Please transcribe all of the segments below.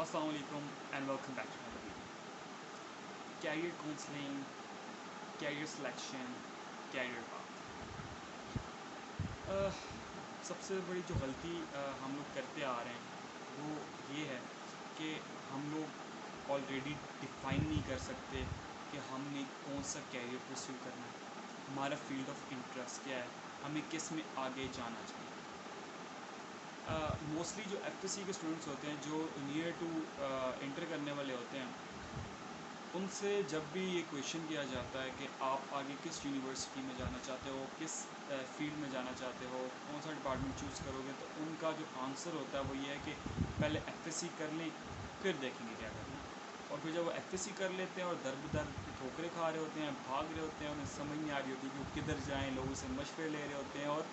अस्सलाम वालेकुम and welcome back to another video. Career counselling, career selection, career path. सबसे बड़ी जो गलती हम लोग करते आ रहे हैं वो ये है कि हम लोग ऑलरेडी डिफ़ाइन नहीं कर सकते कि हमने कौन सा कैरियर परस्यू करना है, हमारा फील्ड ऑफ इंटरेस्ट क्या है, हमें किस में आगे जाना चाहिए। मोस्टली जो एफएससी के स्टूडेंट्स होते हैं जो नियर टू इंटर करने वाले होते हैं, उनसे जब भी ये क्वेश्चन किया जाता है कि आप आगे किस यूनिवर्सिटी में जाना चाहते हो, किस फील्ड में जाना चाहते हो, कौन सा डिपार्टमेंट चूज़ करोगे, तो उनका जो आंसर होता है वो ये है कि पहले एफएससी कर लें फिर देखेंगे क्या करना है। और फिर जब वो एफएससी कर लेते हैं और दर बदर ठोकरें खा रहे होते हैं, भाग रहे होते हैं, उन्हें समझ नहीं आ रही होती कि वो किधर जाएँ, लोगों से मशवरे ले रहे होते हैं। और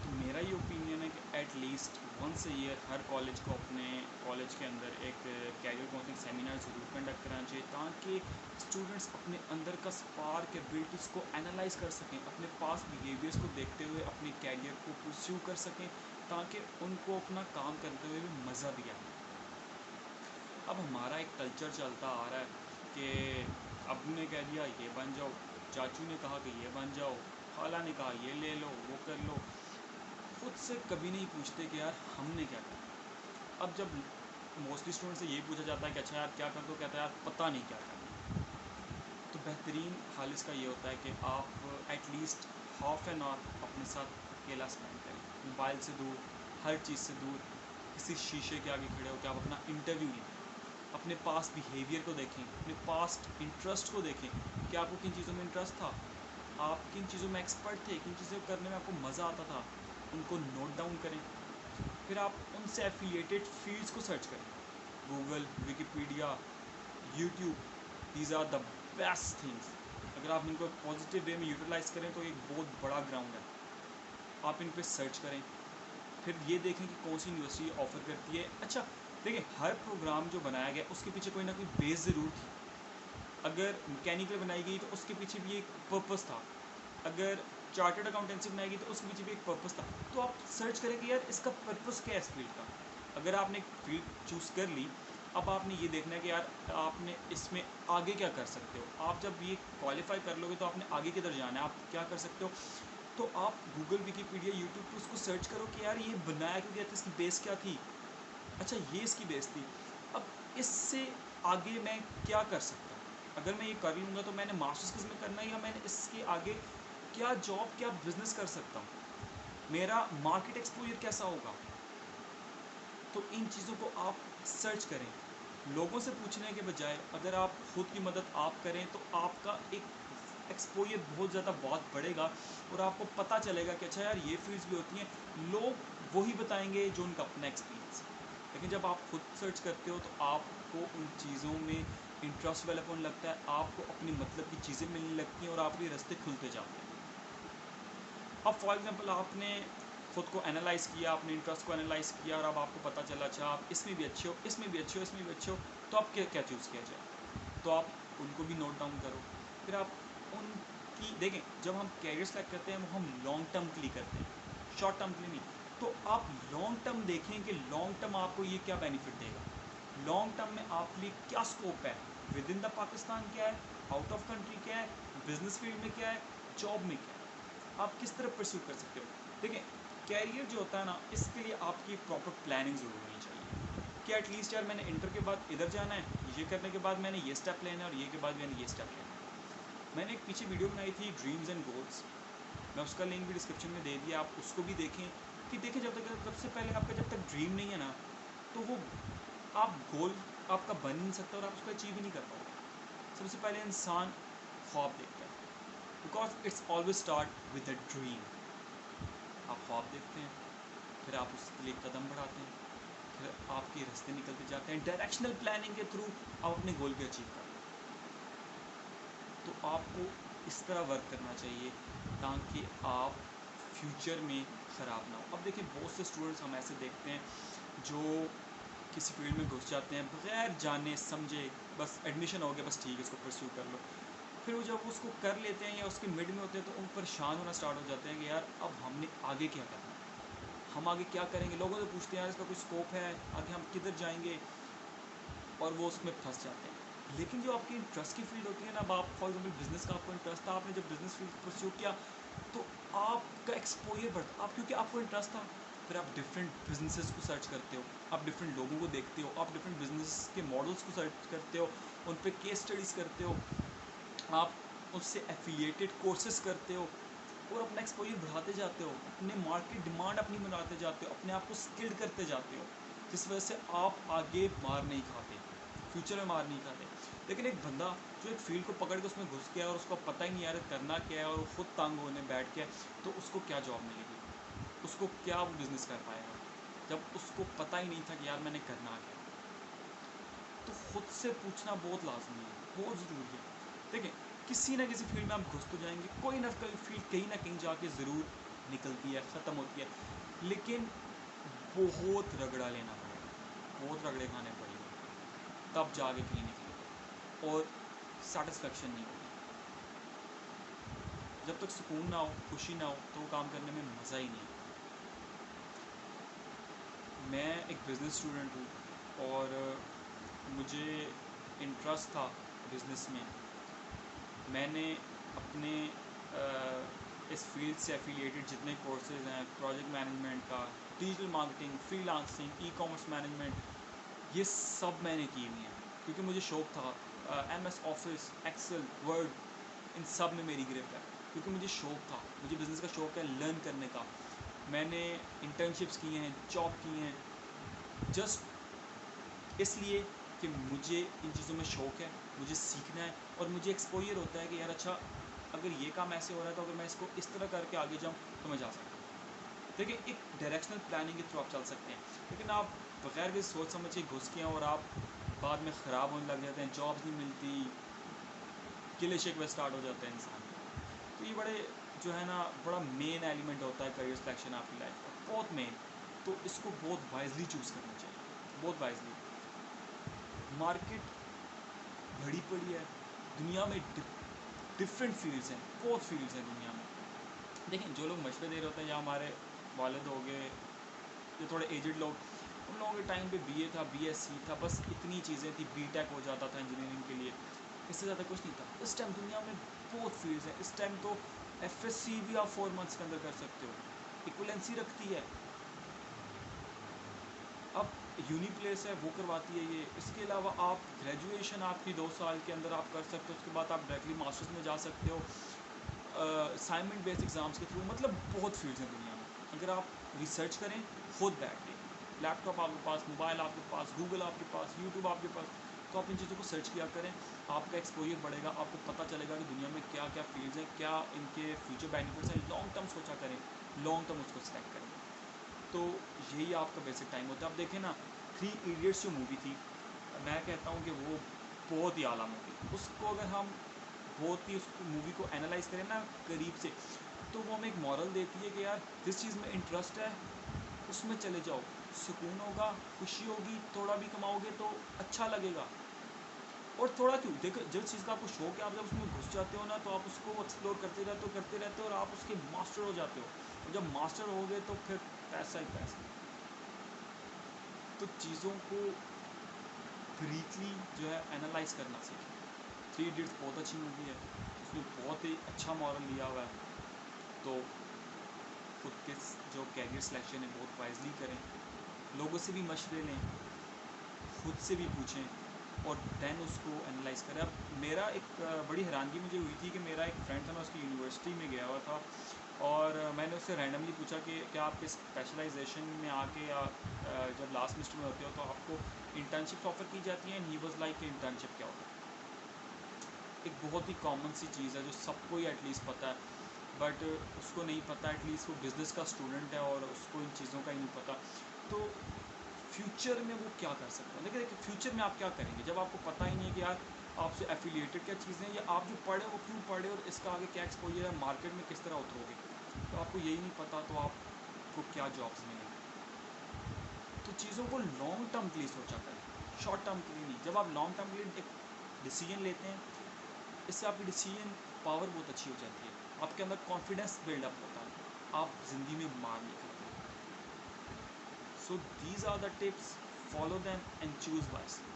तो मेरा ये ओपिनियन है कि at least once a year हर कॉलेज को अपने कॉलेज के अंदर एक कैरियर काउंसलिंग सेमिनार ज़रूर कंडक्ट कराना चाहिए, ताकि स्टूडेंट्स अपने अंदर का स्पार्क एबिलिटीज़ को एनालाइज कर सकें, अपने पास बिहेवियर्स को देखते हुए अपने कैरियर को परस्यू कर सकें, ताकि उनको अपना काम करते हुए भी मज़ा भी आए। अब हमारा एक कल्चर चलता आ रहा है कि अब ने कह दिया ये बन जाओ, चाचू ने कहा कि ये बन जाओ, खाला ने कहा ये ले लो, वो कर लो, खुद से कभी नहीं पूछते कि यार हमने क्या करना। अब जब मोस्टली स्टूडेंट से यही पूछा जाता है कि अच्छा यार क्या कर दो, कहता है यार पता नहीं क्या करना। तो बेहतरीन हाल इसका ये होता है कि आप एटलीस्ट हाफ एन आवर अपने साथ अकेला स्पेंड करें, मोबाइल से दूर, हर चीज़ से दूर, किसी शीशे के आगे खड़े होकर आप अपना इंटरव्यू लें, अपने पास बिहेवियर को देखें, अपने पास्ट इंटरेस्ट को देखें कि आपको किन चीज़ों में इंटरेस्ट था, आप किन चीज़ों में एक्सपर्ट थे, किन चीज़ों को करने में आपको मज़ा आता था, उनको नोट डाउन करें। फिर आप उनसे एफिलिएटेड फील्ड्स को सर्च करें, Google, Wikipedia, YouTube, these are the best things. अगर आप इनको पॉजिटिव वे में यूटिलाइज़ करें तो एक बहुत बड़ा ग्राउंड है, आप इन पर सर्च करें। फिर ये देखें कि कौन सी यूनिवर्सिटी ऑफ़र करती है। अच्छा देखिए, हर प्रोग्राम जो बनाया गया उसके पीछे कोई ना कोई बेस ज़रूर थी। अगर मैकेनिकल बनाई गई तो उसके पीछे भी एक पर्पस था, अगर चार्टर्ड अकाउंटेंसी बनाई गई तो उसके पीछे भी एक पर्पस था। तो आप सर्च करें कि यार इसका पर्पस क्या है इस फील्ड का। अगर आपने एक फील्ड चूज़ कर ली, अब आपने ये देखना है कि यार आपने इसमें आगे क्या कर सकते हो। आप जब ये क्वालिफाई कर लोगे तो आपने आगे किधर जाना है, आप क्या कर सकते हो। तो आप गूगल, विकिपीडिया, यूट्यूब पर उसको सर्च करो कि यार ये बनाया क्यों गया था, इसकी बेस क्या थी। अच्छा ये इसकी बेस थी, अब इससे आगे मैं क्या कर सकता हूँ। अगर मैं ये कर लूँगा तो मैंने मास्टर्स किस में करना है, या मैंने इसके आगे क्या जॉब, क्या बिज़नेस कर सकता हूँ, मेरा मार्केट एक्सपोजर कैसा होगा। तो इन चीज़ों को आप सर्च करें। लोगों से पूछने के बजाय अगर आप खुद की मदद आप करें तो आपका एक एक्सपोजर बहुत ज़्यादा बहुत बढ़ेगा, और आपको पता चलेगा कि अच्छा यार ये फील्ड्स भी होती हैं। लोग वही बताएंगे जो उनका अपना एक्सपीरियंस है, लेकिन जब आप खुद सर्च करते हो तो आपको उन चीज़ों में इंटरेस्ट डेवलप होने लगता है, आपको अपनी मतलब की चीज़ें मिलने लगती हैं और आपके रास्ते खुलते जाते हैं। अब फॉर एग्ज़ाम्पल आपने खुद को एनालाइज़ किया, अपने इंटरेस्ट को एनालाइज़ किया, और अब आपको पता चला अच्छा आप इसमें भी अच्छे हो, इसमें भी अच्छे हो, इसमें भी अच्छे हो, तो आप क्या क्या चूज़ किया जाए। तो आप उनको भी नोट डाउन करो। फिर आप उनकी देखें, जब हम कैरियर सेलेक्ट करते हैं वो हम लॉन्ग टर्म के लिए करते हैं, शॉर्ट टर्म के लिए नहीं। तो आप लॉन्ग टर्म देखें कि लॉन्ग टर्म आपको ये क्या बेनिफिट देगा, लॉन्ग टर्म में आपके लिए क्या स्कोप है, विद इन द पाकिस्तान क्या है, आउट ऑफ कंट्री क्या है, बिजनेस फील्ड में क्या है, जॉब में क्या है, आप किस तरह परस्यू कर सकते हो। देखिए, कैरियर जो होता है ना, इसके लिए आपकी प्रॉपर प्लानिंग ज़रूर होनी चाहिए कि एटलीस्ट यार मैंने इंटर के बाद इधर जाना है, ये करने के बाद मैंने ये स्टेप लेना है, और ये के बाद मैंने ये स्टेप लेना है। मैंने एक पीछे वीडियो बनाई थी ड्रीम्स एंड गोल्स, मैं उसका लिंक भी डिस्क्रिप्शन में दे दिया, आप उसको भी देखें। कि देखें, जब तक सबसे पहले आपका जब तक ड्रीम नहीं है ना, तो वो आप गोल आपका बन नहीं सकता और आप उसको अचीव ही नहीं कर पाओगे। सबसे पहले इंसान ख्वाब देखता है, because it's always start with a dream. आप ख्वाब देखते हैं, फिर आप उसके लिए कदम बढ़ाते हैं, फिर आपके रास्ते निकलते जाते हैं, डायरेक्शनल प्लानिंग के थ्रू आप अपने गोल को अचीव करते हैं। तो आपको इस तरह वर्क करना चाहिए ताकि आप फ्यूचर में ख़राब ना हो। अब देखिए, बहुत से स्टूडेंट्स हम ऐसे देखते हैं जो किसी फील्ड में घुस जाते हैं बग़ैर जाने समझे, बस एडमिशन हो गया, बस ठीक है इसको परस्यू कर लो। फिर वो जब उसको कर लेते हैं या उसके मिड में होते हैं तो वो परेशान होना स्टार्ट हो जाते हैं कि यार अब हमने आगे क्या करना है, हम आगे क्या करेंगे, लोगों से पूछते हैं यार इसका कोई स्कोप है, आगे हम किधर जाएंगे, और वो उसमें फंस जाते हैं। लेकिन जो आपकी इंटरेस्ट की फील्ड होती है ना, अब आप फॉर एग्जाम्पल बिजनेस का आपको इंटरेस्ट था, आपने जब बिजनेस फील्ड परस्यू किया तो आपका एक्सपोजर बढ़ता, आप क्योंकि आपको इंटरेस्ट था, फिर आप डिफरेंट बिजनेसेस को सर्च करते हो, आप डिफरेंट लोगों को देखते हो, आप डिफरेंट बिजनेस के मॉडल्स को सर्च करते हो, उन पर केस स्टडीज़ करते हो, आप उससे एफिलिएटेड कोर्सेज करते हो, और अपना एक्सपोजर बढ़ाते जाते हो, अपने मार्केट डिमांड अपनी बनाते जाते हो, अपने आप को स्किल्ड करते जाते हो, जिस वजह से आप आगे मार नहीं खाते, फ्यूचर में मार नहीं खाते। लेकिन एक बंदा जो एक फील्ड को पकड़ के उसमें घुस गया और उसको पता ही नहीं यार करना क्या है, और वो खुद तंग होने बैठ गया, तो उसको क्या जॉब मिलेगी, उसको क्या वो बिज़नेस कर पाएगा जब उसको पता ही नहीं था कि यार मैंने करना क्या। तो खुद से पूछना बहुत लाजमी है, बहुत ज़रूरी है। देखिए, किसी ना किसी फील्ड में आप घुस तो जाएंगे, कोई ना कोई फील्ड कहीं ना कहीं जाके ज़रूर निकलती है, ख़त्म होती है, लेकिन बहुत रगड़ा लेना पड़ेगा, बहुत रगड़े खाने पड़ेंगे, तब जाके कहीं निकलेगा, और सेटिस्फेक्शन नहीं होगी। जब तक सुकून ना हो, खुशी ना हो, तो वो काम करने में मज़ा ही नहीं। मैं एक बिज़नेस स्टूडेंट हूँ और मुझे इंटरेस्ट था बिज़नेस में। मैंने अपने इस फील्ड से एफिलिएटेड जितने कोर्सेज़ हैं, प्रोजेक्ट मैनेजमेंट का, digital marketing, freelancing, e commerce management, ये सब मैंने की हुई हैं, क्योंकि मुझे शौक़ था। MS ऑफिस, एक्सेल, वर्ड, इन सब में मेरी गिरफ्त है, क्योंकि मुझे शौक़ था, मुझे बिज़नेस का शौक़ है लर्न करने का। मैंने इंटर्नशिप्स की हैं, जॉब की हैं, जस्ट इसलिए कि मुझे इन चीज़ों में शौक़ है, मुझे सीखना है, और मुझे एक्सपोजर होता है कि यार अच्छा, अगर ये काम ऐसे हो रहा है तो अगर मैं इसको इस तरह करके आगे जाऊँ तो मैं जा सकता हूँ। देखिए, एक डायरेक्शनल प्लानिंग के थ्रू आप चल सकते हैं, लेकिन आप बगैर किसी सोच समझ के घुस के और आप बाद में ख़राब होने लग जाते हैं, जॉब्स नहीं मिलती, गिले शिकवे स्टार्ट हो जाते हैं इंसान। तो ये बड़े जो है ना, बड़ा मेन एलिमेंट होता है करियर सिलेक्शन आपकी लाइफ का, बहुत मेन। तो इसको बहुत वाइजली चूज़ करना चाहिए, बहुत वाइजली। मार्केट भरी पड़ी है, दुनिया में डिफरेंट फील्ड्स हैं, बहुत फील्ड्स हैं दुनिया में। देखें, जो लोग मशवरे दे रहे होते हैं, या हमारे वालिद हो गए, जो थोड़े एजड लोग, उन लोगों के टाइम पे BA था, BSc था, बस इतनी चीज़ें थी, BTech हो जाता था इंजीनियरिंग के लिए, इससे ज़्यादा कुछ नहीं था। इस टाइम दुनिया में बहुत फील्ड्स हैं, इस टाइम तो FSC भी आप 4 मंथ्स के अंदर कर सकते हो, इक्वलेंसी रखती है। अब यूनिप्लेस है, वो करवाती है ये। इसके अलावा आप ग्रेजुएशन आपकी 2 साल के अंदर आप कर सकते हो, उसके बाद आप डायरेक्टली मास्टर्स में जा सकते हो असाइनमेंट बेस्ड एग्ज़ाम्स के थ्रू। मतलब बहुत फील्ड्स हैं दुनिया में, अगर आप रिसर्च करें खुद बैठ के, लैपटॉप आपके पास, मोबाइल आपके पास, गूगल आपके पास, यूट्यूब आपके पास, तो आप इन चीज़ों को सर्च किया करें, आपका एक्सपोजर बढ़ेगा, आपको पता चलेगा कि दुनिया में क्या क्या फील्ड्स हैं, क्या इनके फ्यूचर बेनिफिट्स हैं। लॉन्ग टर्म सोचा करें, लॉन्ग टर्म उसको सेलेक्ट करें। तो यही आपका बेसिक टाइम होता है। अब देखें ना, 3 इडियट्स जो मूवी थी, मैं कहता हूँ कि वो बहुत ही आला मूवी, उसको अगर हम बहुत ही उस मूवी को एनालाइज करें ना करीब से, तो वो हमें एक मॉरल देती है कि यार जिस चीज़ में इंटरेस्ट है उसमें चले जाओ, सुकून होगा, खुशी होगी, थोड़ा भी कमाओगे तो अच्छा लगेगा। और थोड़ा क्यों, देखो, जिस चीज़ का आपको शौक है, आप जब उसमें घुस जाते हो ना, तो आप उसको एक्सप्लोर करते रहते हो और आप उसके मास्टर हो जाते हो, और जब मास्टर हो गए तो फिर पैसा ही पैसा। तो चीज़ों को ब्रीफली जो है एनालाइज करना सीखें। 3 इडियट्स बहुत अच्छी मूवी है, उसमें बहुत ही अच्छा मॉरल लिया हुआ है। तो खुद के जो कैरियर सिलेक्शन है बहुत वाइजली करें, लोगों से भी मशवरे लें, खुद से भी पूछें, और देन उसको एनालाइज करें। अब मेरा एक बड़ी हैरानगी मुझे हुई थी कि मेरा एक फ्रेंड था, मैं उसकी यूनिवर्सिटी में गया हुआ था, और मैंने उससे रैंडमली पूछा कि क्या आपके स्पेशलाइजेशन में आके, या जब लास्ट सेमेस्टर में होते हो तो आपको इंटर्नशिप ऑफ़र की जाती हैं। And he was like internship क्या होता है। एक बहुत ही कॉमन सी चीज़ है जो सबको ही एटलीस्ट पता है, बट उसको नहीं पता, एटलीस्ट वो बिज़नेस का स्टूडेंट है और उसको इन चीज़ों का ही नहीं पता। तो फ्यूचर में वो क्या कर सकता है, लेकिन देखिए फ्यूचर में आप क्या करेंगे जब आपको पता ही नहीं है कि यार आपसे एफिलिएटेड क्या चीज़ें हैं, या आप जो पढ़े वो क्यों पढ़े, और इसका आगे क्या एक्सपोजर है, मार्केट में किस तरह उतरोगे। तो आपको यही नहीं पता, तो आपको क्या जॉब्स मिलेंगी। तो चीज़ों को लॉन्ग टर्म के लिए सोचा करें, शॉर्ट टर्म के लिए नहीं। जब आप लॉन्ग टर्म के लिए एक डिसीजन लेते हैं, इससे आपकी डिसीजन पावर बहुत अच्छी हो जाती है, आपके अंदर कॉन्फिडेंस बिल्डअप होता है, आप ज़िंदगी में मार नहीं खाते। So these are the tips, follow them and choose wisely.